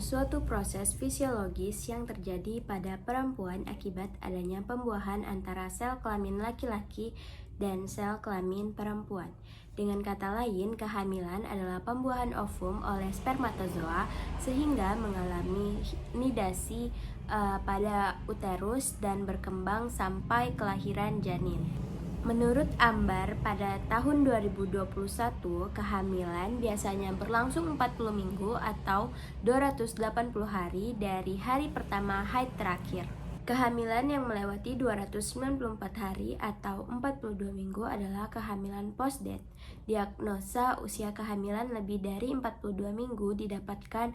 suatu proses fisiologis yang terjadi pada perempuan akibat adanya pembuahan antara sel kelamin laki-laki dan sel kelamin perempuan. Dengan kata lain, kehamilan adalah pembuahan ovum oleh spermatozoa sehingga mengalami nidasi pada uterus dan berkembang sampai kelahiran janin. Menurut Ambar, pada tahun 2021, kehamilan biasanya berlangsung 40 minggu atau 280 hari dari hari pertama haid terakhir. Kehamilan yang melewati 294 hari atau 42 minggu adalah kehamilan post-date. Diagnosa usia kehamilan lebih dari 42 minggu didapatkan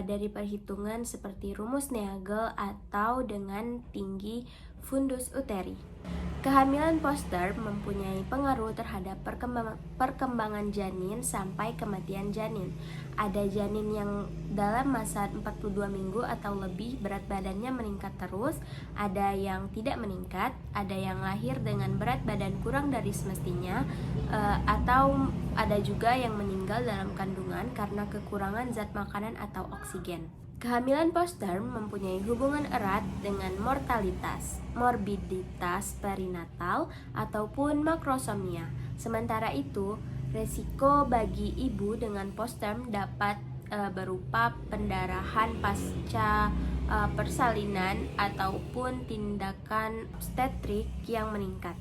dari perhitungan seperti rumus Naegel atau dengan tinggi fundus uteri. Kehamilan post-term mempunyai pengaruh terhadap perkembangan janin sampai kematian janin. Ada janin yang dalam masa 42 minggu atau lebih berat badannya meningkat terus, ada yang tidak meningkat, ada yang lahir dengan berat badan kurang dari semestinya, atau ada juga yang meninggal dalam kandungan karena kekurangan zat makanan atau oksigen. Kehamilan post-term mempunyai hubungan erat dengan mortalitas, morbiditas perinatal, ataupun makrosomia. Sementara itu, resiko bagi ibu dengan post-term dapat berupa pendarahan pasca persalinan ataupun tindakan obstetrik yang meningkat.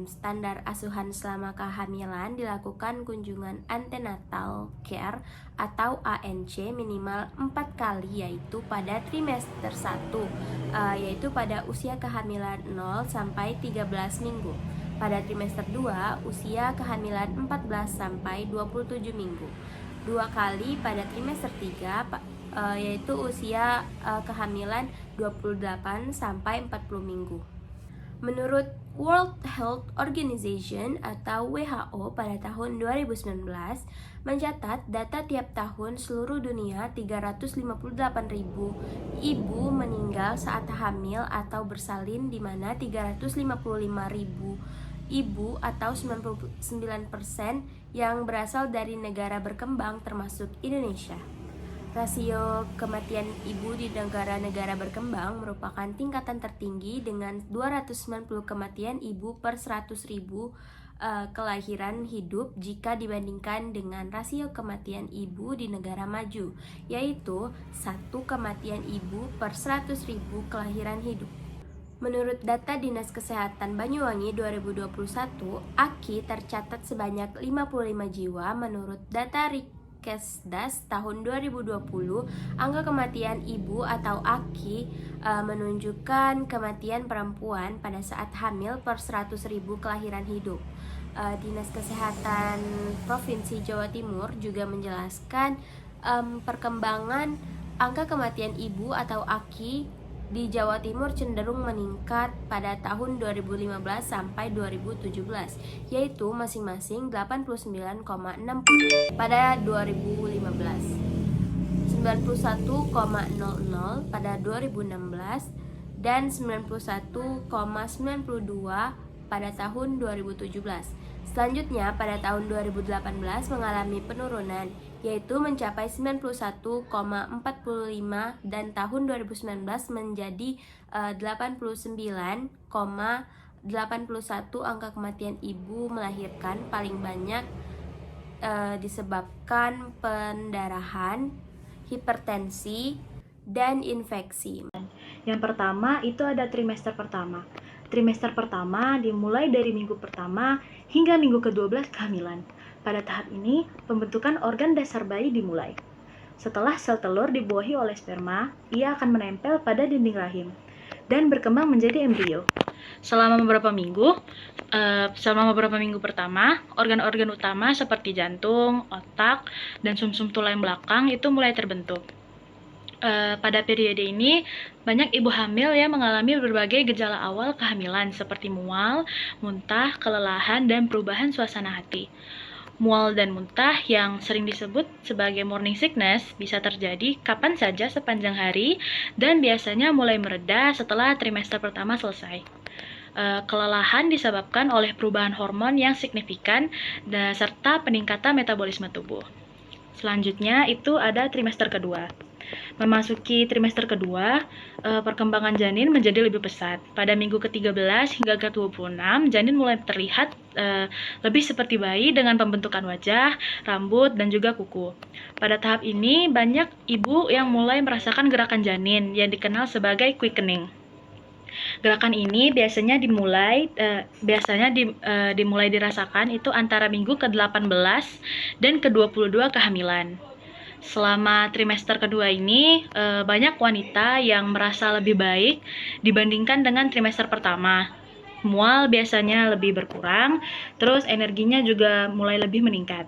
Standar asuhan selama kehamilan dilakukan kunjungan antenatal care atau ANC minimal 4 kali, yaitu pada trimester 1 yaitu pada usia kehamilan 0 sampai 13 minggu, pada trimester 2 usia kehamilan 14 sampai 27 minggu, 2 kali pada trimester 3 yaitu usia kehamilan 28 sampai 40 minggu. Menurut World Health Organization atau WHO pada tahun 2019 mencatat data tiap tahun seluruh dunia 358.000 ibu meninggal saat hamil atau bersalin, di mana 355.000 ibu atau 99% yang berasal dari negara berkembang termasuk Indonesia. Rasio kematian ibu di negara-negara berkembang merupakan tingkatan tertinggi dengan 290 kematian ibu per 100.000 kelahiran hidup jika dibandingkan dengan rasio kematian ibu di negara maju, yaitu 1 kematian ibu per 100.000 kelahiran hidup. Menurut data Dinas Kesehatan Banyuwangi 2021, AKI tercatat sebanyak 55 jiwa. Menurut data Kesdas tahun 2020, angka kematian ibu atau AKI menunjukkan kematian perempuan pada saat hamil per 100.000 kelahiran hidup. Dinas Kesehatan Provinsi Jawa Timur juga menjelaskan perkembangan angka kematian ibu atau AKI di Jawa Timur cenderung meningkat pada tahun 2015 sampai 2017, yaitu masing-masing 89,60 pada 2015, 91,00 pada 2016, dan 91,92 pada tahun 2017. Selanjutnya, pada tahun 2018 mengalami penurunan, yaitu mencapai 91,45, dan tahun 2019 menjadi 89,81. Angka kematian ibu melahirkan paling banyak disebabkan pendarahan, hipertensi, dan infeksi. Yang pertama itu ada trimester pertama. Trimester pertama dimulai dari minggu pertama hingga minggu ke-12 kehamilan. Pada tahap ini, pembentukan organ dasar bayi dimulai. Setelah sel telur dibuahi oleh sperma, ia akan menempel pada dinding rahim dan berkembang menjadi embrio. Selama beberapa minggu pertama, organ-organ utama seperti jantung, otak, dan sumsum tulang belakang itu mulai terbentuk. Pada periode ini, banyak ibu hamil yang mengalami berbagai gejala awal kehamilan seperti mual, muntah, kelelahan, dan perubahan suasana hati. Mual dan muntah yang sering disebut sebagai morning sickness bisa terjadi kapan saja sepanjang hari dan biasanya mulai mereda setelah trimester pertama selesai. Kelelahan disebabkan oleh perubahan hormon yang signifikan serta peningkatan metabolisme tubuh. Selanjutnya itu ada trimester kedua. Memasuki trimester kedua, perkembangan janin menjadi lebih pesat. Pada minggu ke-13 hingga ke-26, janin mulai terlihat lebih seperti bayi dengan pembentukan wajah, rambut, dan juga kuku. Pada tahap ini, banyak ibu yang mulai merasakan gerakan janin yang dikenal sebagai quickening. Gerakan ini dimulai dirasakan itu antara minggu ke-18 dan ke-22 kehamilan. Selama trimester kedua ini, banyak wanita yang merasa lebih baik dibandingkan dengan trimester pertama. Mual biasanya lebih berkurang, terus energinya juga mulai lebih meningkat.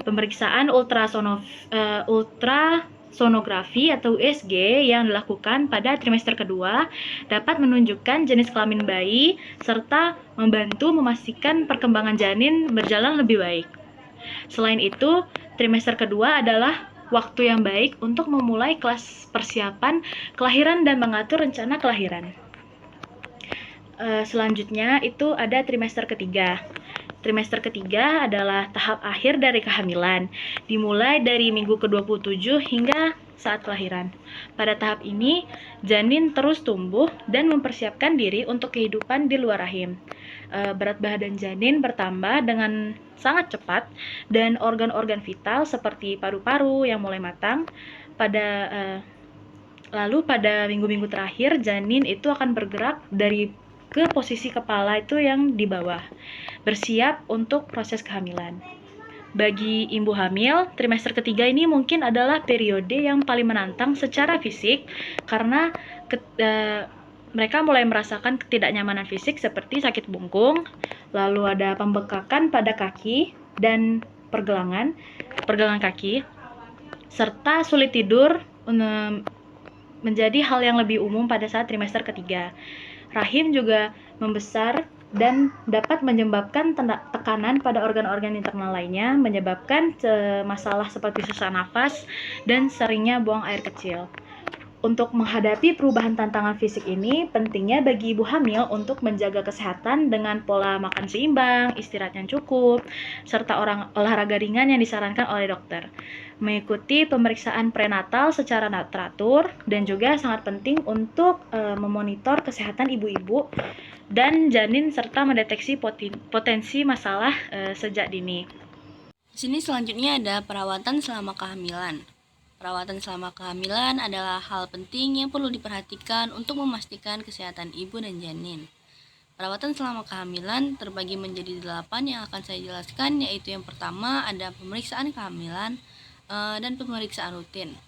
Pemeriksaan ultrasonografi atau USG yang dilakukan pada trimester kedua dapat menunjukkan jenis kelamin bayi serta membantu memastikan perkembangan janin berjalan lebih baik. Selain itu, trimester kedua adalah waktu yang baik untuk memulai kelas persiapan kelahiran dan mengatur rencana kelahiran. Selanjutnya itu ada trimester ketiga. Trimester ketiga adalah tahap akhir dari kehamilan, dimulai dari minggu ke-27 hingga saat kelahiran. Pada tahap ini, janin terus tumbuh dan mempersiapkan diri untuk kehidupan di luar rahim. Berat badan janin bertambah dengan sangat cepat dan organ-organ vital seperti paru-paru yang mulai matang. Lalu pada minggu-minggu terakhir, janin itu akan bergerak ke posisi kepala itu yang di bawah, bersiap untuk proses kehamilan. Bagi ibu hamil, trimester ketiga ini mungkin adalah periode yang paling menantang secara fisik karena mereka mulai merasakan ketidaknyamanan fisik seperti sakit bungkung, lalu ada pembekakan pada kaki dan pergelangan kaki, serta sulit tidur menjadi hal yang lebih umum pada saat trimester ketiga. Rahim juga membesar dan dapat menyebabkan tekanan pada organ-organ internal lainnya, menyebabkan masalah seperti sesak nafas dan seringnya buang air kecil. Untuk menghadapi perubahan tantangan fisik ini, pentingnya bagi ibu hamil untuk menjaga kesehatan dengan pola makan seimbang, istirahat yang cukup, serta olahraga ringan yang disarankan oleh dokter. Mengikuti pemeriksaan prenatal secara teratur dan juga sangat penting untuk memonitor kesehatan ibu-ibu dan janin serta mendeteksi potensi masalah sejak dini. Di sini selanjutnya ada perawatan selama kehamilan. Perawatan selama kehamilan adalah hal penting yang perlu diperhatikan untuk memastikan kesehatan ibu dan janin. Perawatan selama kehamilan terbagi menjadi 8 yang akan saya jelaskan, yaitu yang pertama ada pemeriksaan kehamilan dan pemeriksaan rutin.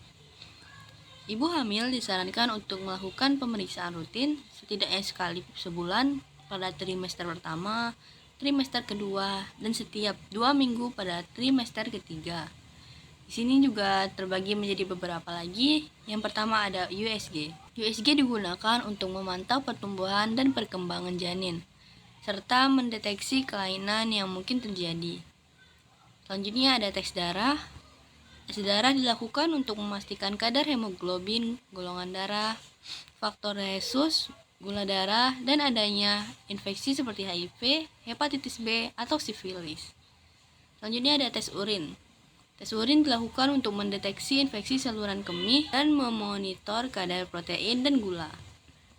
Ibu hamil disarankan untuk melakukan pemeriksaan rutin setidaknya sekali sebulan pada trimester pertama, trimester kedua, dan setiap 2 minggu pada trimester ketiga. Di sini juga terbagi menjadi beberapa lagi. Yang pertama ada USG. USG digunakan untuk memantau pertumbuhan dan perkembangan janin, serta mendeteksi kelainan yang mungkin terjadi. Selanjutnya ada tes darah. Tes darah dilakukan untuk memastikan kadar hemoglobin, golongan darah, faktor rhesus, gula darah, dan adanya infeksi seperti HIV, hepatitis B, atau sifilis. Selanjutnya ada tes urin. Tes urin dilakukan untuk mendeteksi infeksi saluran kemih dan memonitor kadar protein dan gula.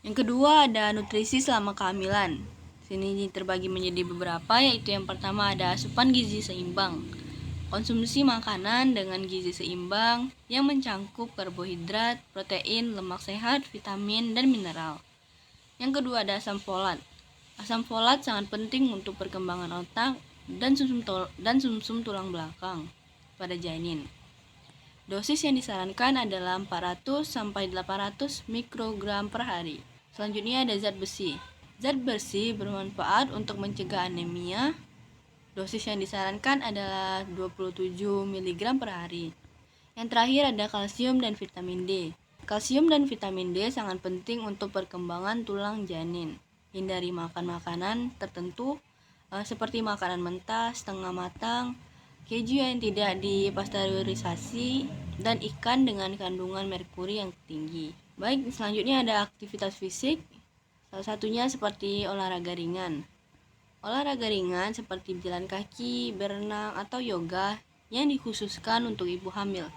Yang kedua ada nutrisi selama kehamilan. Sini terbagi menjadi beberapa, yaitu yang pertama ada asupan gizi seimbang. Konsumsi makanan dengan gizi seimbang yang mencangkup karbohidrat, protein, lemak sehat, vitamin, dan mineral. Yang kedua ada asam folat. Asam folat sangat penting untuk perkembangan otak dan sumsum tulang belakang pada janin. Dosis yang disarankan adalah 400 sampai 800 mikrogram per hari. Selanjutnya ada zat besi. Zat besi bermanfaat untuk mencegah anemia. Dosis yang disarankan adalah 27 mg per hari. Yang terakhir ada kalsium dan vitamin D. Kalsium dan vitamin D sangat penting untuk perkembangan tulang janin. Hindari makan makanan tertentu seperti makanan mentah, setengah matang, keju yang tidak dipasteurisasi, dan ikan dengan kandungan merkuri yang tinggi. Baik, selanjutnya ada aktivitas fisik. Salah satunya seperti olahraga ringan. Olahraga ringan seperti berjalan kaki, berenang, atau yoga yang dikhususkan untuk ibu hamil.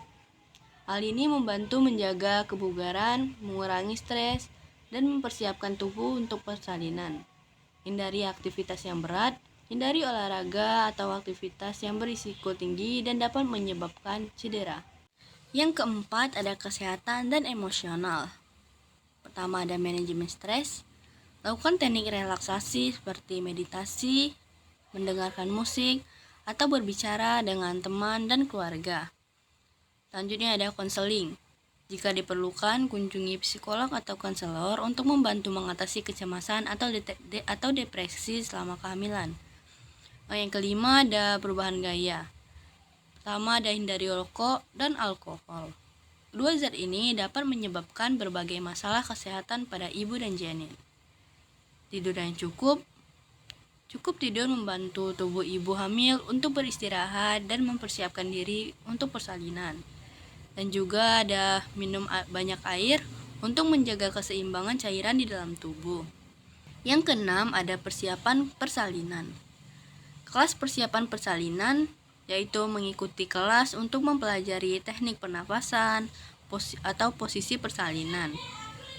Hal ini membantu menjaga kebugaran, mengurangi stres, dan mempersiapkan tubuh untuk persalinan. Hindari aktivitas yang berat, hindari olahraga atau aktivitas yang berisiko tinggi dan dapat menyebabkan cedera. Yang keempat ada kesehatan dan emosional. Pertama ada manajemen stres. Lakukan teknik relaksasi seperti meditasi, mendengarkan musik, atau berbicara dengan teman dan keluarga. Selanjutnya ada konseling. Jika diperlukan, kunjungi psikolog atau konselor untuk membantu mengatasi kecemasan atau depresi selama kehamilan. Yang kelima ada perubahan gaya. Pertama ada hindari rokok dan alkohol. Dua zat ini dapat menyebabkan berbagai masalah kesehatan pada ibu dan janin. Tidur yang cukup tidur membantu tubuh ibu hamil untuk beristirahat dan mempersiapkan diri untuk persalinan. Dan juga ada minum banyak air untuk menjaga keseimbangan cairan di dalam tubuh. Yang keenam ada persiapan persalinan. Kelas persiapan persalinan yaitu mengikuti kelas untuk mempelajari teknik pernapasan atau posisi persalinan.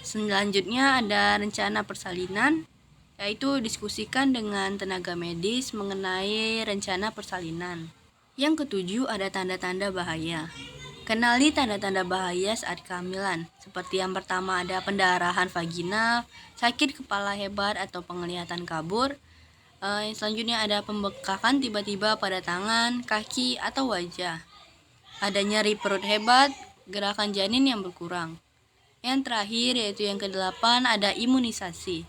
Selanjutnya ada rencana persalinan, yaitu diskusikan dengan tenaga medis mengenai rencana persalinan. Yang ketujuh ada tanda-tanda bahaya. Kenali tanda-tanda bahaya saat kehamilan, seperti yang pertama ada pendarahan vaginal, sakit kepala hebat atau penglihatan kabur. Selanjutnya ada pembekakan tiba-tiba pada tangan, kaki, atau wajah. Ada nyeri perut hebat, gerakan janin yang berkurang. Yang terakhir yaitu yang kedelapan ada imunisasi.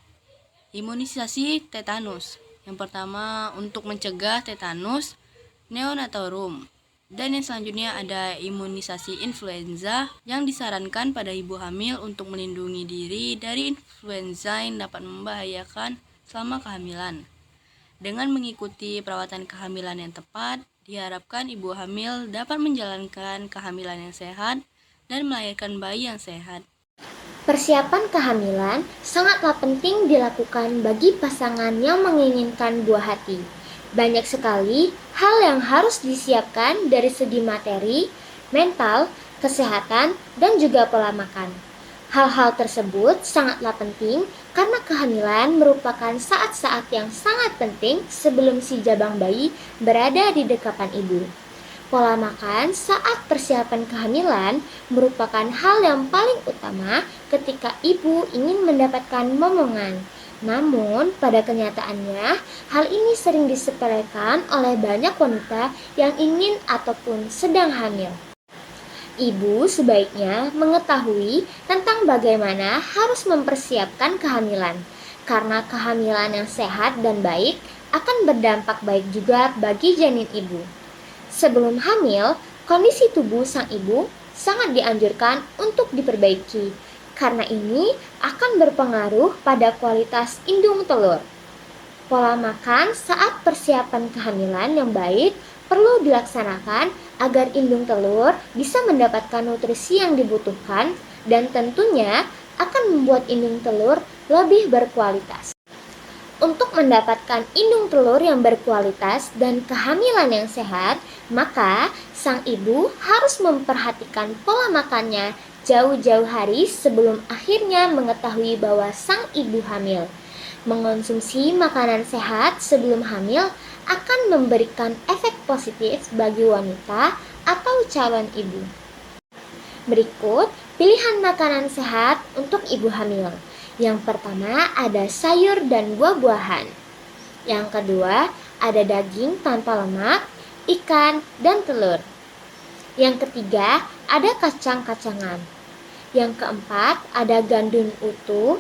Imunisasi tetanus. Yang pertama untuk mencegah tetanus, neonatal. Dan yang selanjutnya ada imunisasi influenza yang disarankan pada ibu hamil untuk melindungi diri dari influenza yang dapat membahayakan selama kehamilan. Dengan mengikuti perawatan kehamilan yang tepat, diharapkan ibu hamil dapat menjalankan kehamilan yang sehat dan melahirkan bayi yang sehat. Persiapan kehamilan sangatlah penting dilakukan bagi pasangan yang menginginkan buah hati. Banyak sekali hal yang harus disiapkan dari segi materi, mental, kesehatan, dan juga pola makan. Hal-hal tersebut sangatlah penting karena kehamilan merupakan saat-saat yang sangat penting sebelum si jabang bayi berada di dekapan ibu. Pola makan saat persiapan kehamilan merupakan hal yang paling utama ketika ibu ingin mendapatkan momongan. Namun, pada kenyataannya, hal ini sering disepelekan oleh banyak wanita yang ingin ataupun sedang hamil. Ibu sebaiknya mengetahui tentang bagaimana harus mempersiapkan kehamilan, karena kehamilan yang sehat dan baik akan berdampak baik juga bagi janin ibu. Sebelum hamil, kondisi tubuh sang ibu sangat dianjurkan untuk diperbaiki. Karena ini akan berpengaruh pada kualitas indung telur. Pola makan saat persiapan kehamilan yang baik perlu dilaksanakan agar indung telur bisa mendapatkan nutrisi yang dibutuhkan dan tentunya akan membuat indung telur lebih berkualitas. Untuk mendapatkan indung telur yang berkualitas dan kehamilan yang sehat, maka sang ibu harus memperhatikan pola makannya jauh-jauh hari sebelum akhirnya mengetahui bahwa sang ibu hamil. Mengonsumsi makanan sehat sebelum hamil akan memberikan efek positif bagi wanita atau calon ibu. Berikut pilihan makanan sehat untuk ibu hamil. Yang pertama ada sayur dan buah-buahan. Yang kedua ada daging tanpa lemak, ikan, dan telur. Yang ketiga ada kacang-kacangan. Yang keempat ada gandum utuh.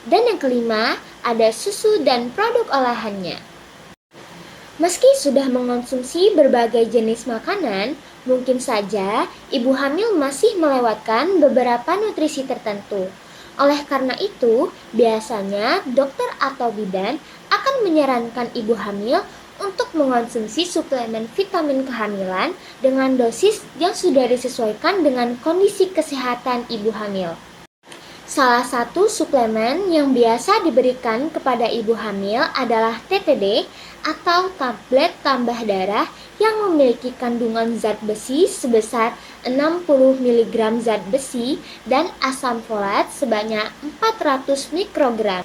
Dan yang kelima ada susu dan produk olahannya. Meski sudah mengonsumsi berbagai jenis makanan, mungkin saja ibu hamil masih melewatkan beberapa nutrisi tertentu. Oleh karena itu, biasanya dokter atau bidan akan menyarankan ibu hamil untuk mengonsumsi suplemen vitamin kehamilan dengan dosis yang sudah disesuaikan dengan kondisi kesehatan ibu hamil. Salah satu suplemen yang biasa diberikan kepada ibu hamil adalah TTD atau tablet tambah darah yang memiliki kandungan zat besi sebesar 60 mg zat besi dan asam folat sebanyak 400 mikrogram.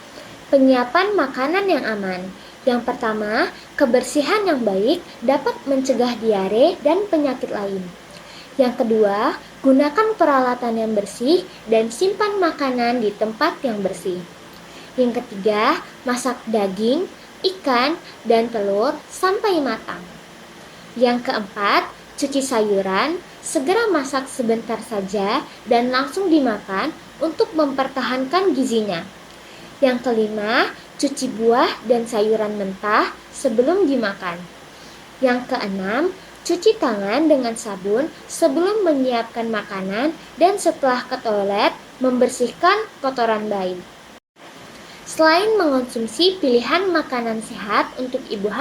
Penyiapan makanan yang aman. Yang pertama, kebersihan yang baik dapat mencegah diare dan penyakit lain. Yang kedua, gunakan peralatan yang bersih dan simpan makanan di tempat yang bersih. Yang ketiga, masak daging, ikan, dan telur sampai matang. Yang keempat, cuci sayuran, segera masak sebentar saja dan langsung dimakan untuk mempertahankan gizinya. Yang kelima, cuci buah dan sayuran mentah sebelum dimakan. Yang keenam, cuci tangan dengan sabun sebelum menyiapkan makanan dan setelah ke toilet membersihkan kotoran bayi. Selain mengonsumsi pilihan makanan sehat untuk ibu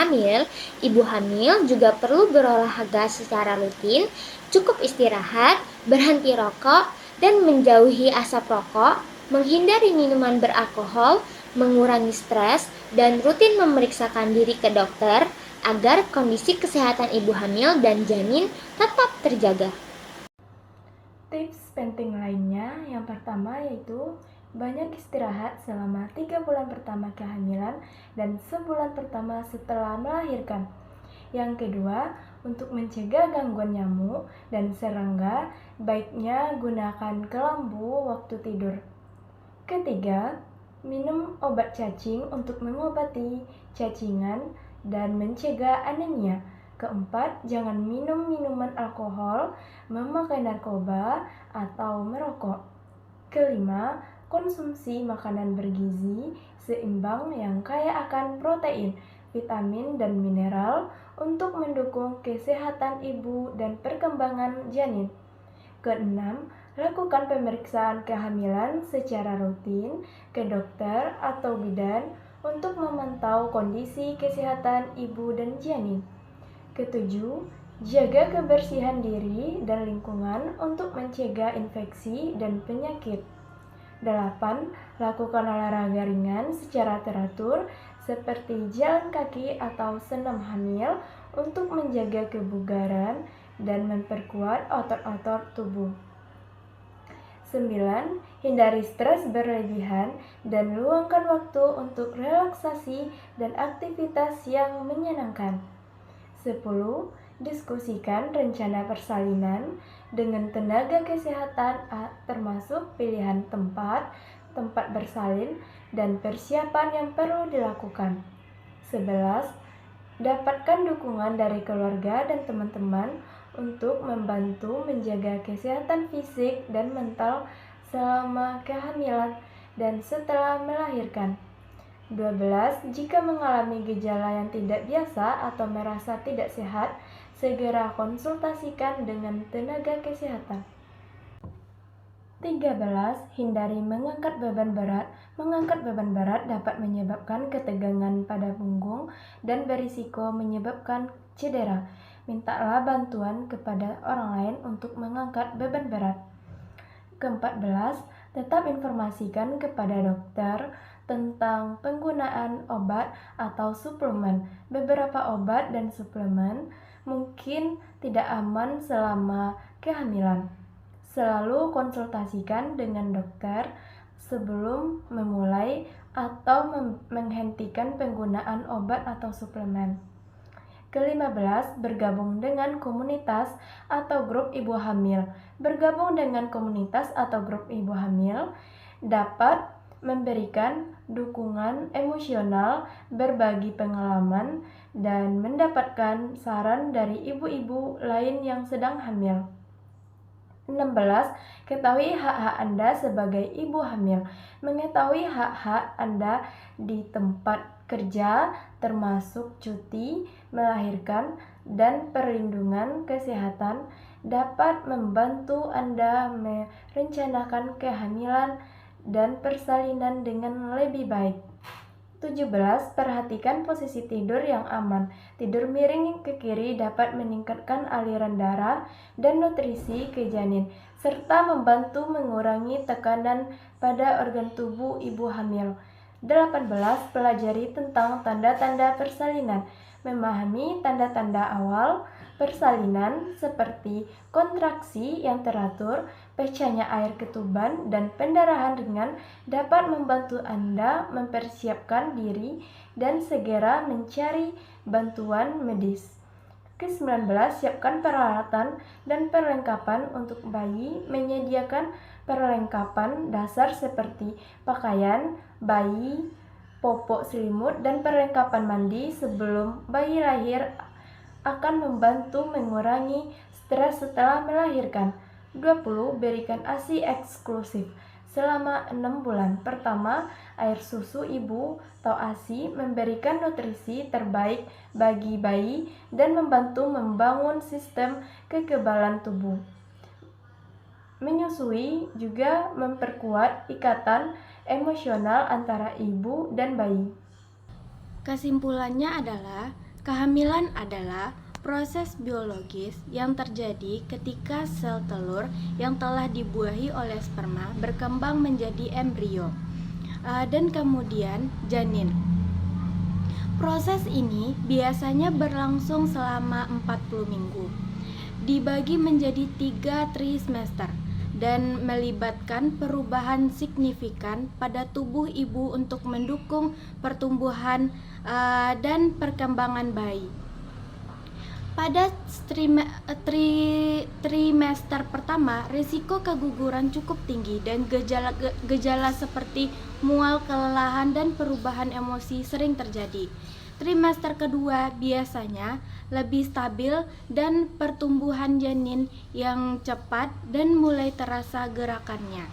hamil juga perlu berolahraga secara rutin, cukup istirahat, berhenti rokok, dan menjauhi asap rokok, menghindari minuman beralkohol, mengurangi stres, dan rutin memeriksakan diri ke dokter agar kondisi kesehatan ibu hamil dan janin tetap terjaga. Tips penting lainnya yang pertama yaitu banyak istirahat selama 3 bulan pertama kehamilan dan sebulan pertama setelah melahirkan. Yang kedua, untuk mencegah gangguan nyamuk dan serangga, baiknya gunakan kelambu waktu tidur. Ketiga, minum obat cacing untuk mengobati cacingan dan mencegah anemia. Keempat, jangan minum minuman alkohol, memakai narkoba, atau merokok. Kelima, konsumsi makanan bergizi seimbang yang kaya akan protein, vitamin, dan mineral untuk mendukung kesehatan ibu dan perkembangan janin. Keenam, lakukan pemeriksaan kehamilan secara rutin ke dokter atau bidan untuk memantau kondisi kesehatan ibu dan janin. Ketujuh, jaga kebersihan diri dan lingkungan untuk mencegah infeksi dan penyakit. 8. Lakukan olahraga ringan secara teratur seperti jalan kaki atau senam hamil untuk menjaga kebugaran dan memperkuat otot-otot tubuh. 9. Hindari stres berlebihan dan luangkan waktu untuk relaksasi dan aktivitas yang menyenangkan. 10. Diskusikan rencana persalinan dengan tenaga kesehatan termasuk pilihan tempat bersalin, dan persiapan yang perlu dilakukan. 11. Dapatkan dukungan dari keluarga dan teman-teman untuk membantu menjaga kesehatan fisik dan mental selama kehamilan dan setelah melahirkan. 12. Jika mengalami gejala yang tidak biasa atau merasa tidak sehat, segera konsultasikan dengan tenaga kesehatan. 13. Hindari mengangkat beban berat. Mengangkat beban berat dapat menyebabkan ketegangan pada punggung dan berisiko menyebabkan cedera. Mintalah bantuan kepada orang lain untuk mengangkat beban berat. 14. Tetap informasikan kepada dokter tentang penggunaan obat atau suplemen. Beberapa obat dan suplemen mungkin tidak aman selama kehamilan. Selalu konsultasikan dengan dokter sebelum memulai atau menghentikan penggunaan obat atau suplemen. Ke-15, bergabung dengan komunitas atau grup ibu hamil. Bergabung dengan komunitas atau grup ibu hamil dapat memberikan dukungan emosional, berbagi pengalaman, dan mendapatkan saran dari ibu-ibu lain yang sedang hamil. 16. Ketahui hak-hak Anda sebagai ibu hamil. Mengetahui hak-hak Anda di tempat kerja, termasuk cuti, melahirkan, dan perlindungan kesehatan, dapat membantu Anda merencanakan kehamilan dan persalinan dengan lebih baik. 17. Perhatikan posisi tidur yang aman. Tidur miring ke kiri dapat meningkatkan aliran darah dan nutrisi ke janin, serta membantu mengurangi tekanan pada organ tubuh ibu hamil. 18. Pelajari tentang tanda-tanda persalinan. Memahami tanda-tanda awal persalinan seperti kontraksi yang teratur, pecahnya air ketuban, dan pendarahan ringan dapat membantu Anda mempersiapkan diri dan segera mencari bantuan medis. Ke-19, siapkan peralatan dan perlengkapan untuk bayi. Menyediakan perlengkapan dasar seperti pakaian bayi, popok selimut, dan perlengkapan mandi sebelum bayi lahir akan membantu mengurangi stres setelah melahirkan. 20. Berikan ASI eksklusif selama 6 bulan. Pertama, air susu ibu atau ASI memberikan nutrisi terbaik bagi bayi dan membantu membangun sistem kekebalan tubuh. Menyusui juga memperkuat ikatan emosional antara ibu dan bayi. Kesimpulannya adalah, kehamilan adalah proses biologis yang terjadi ketika sel telur yang telah dibuahi oleh sperma berkembang menjadi embrio dan kemudian janin. Proses ini biasanya berlangsung selama 40 minggu, dibagi menjadi 3 trimester, dan melibatkan perubahan signifikan pada tubuh ibu untuk mendukung pertumbuhan dan perkembangan bayi. Pada trimester pertama, risiko keguguran cukup tinggi dan gejala seperti mual, kelelahan, dan perubahan emosi sering terjadi. Trimester kedua biasanya lebih stabil dan pertumbuhan janin yang cepat dan mulai terasa gerakannya.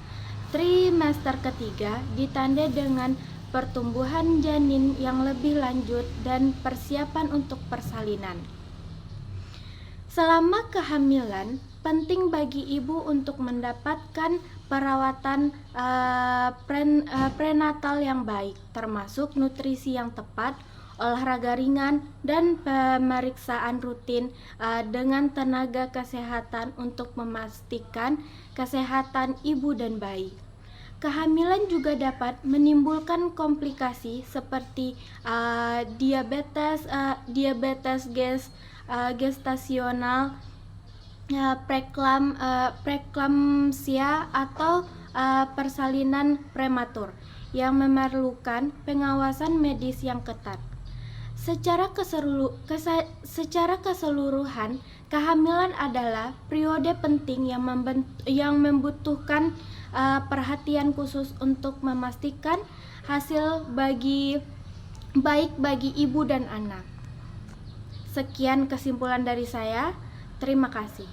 Trimester ketiga ditandai dengan pertumbuhan janin yang lebih lanjut dan persiapan untuk persalinan. Selama kehamilan, penting bagi ibu untuk mendapatkan perawatan prenatal yang baik, termasuk nutrisi yang tepat, olahraga ringan, dan pemeriksaan rutin dengan tenaga kesehatan untuk memastikan kesehatan ibu dan bayi. Kehamilan juga dapat menimbulkan komplikasi seperti diabetes gestasional, preeklamsia, atau persalinan prematur yang memerlukan pengawasan medis yang ketat. Secara keseluruhan, kehamilan adalah periode penting yang membutuhkan perhatian khusus untuk memastikan hasil baik bagi ibu dan anak. Sekian kesimpulan dari saya. Terima kasih.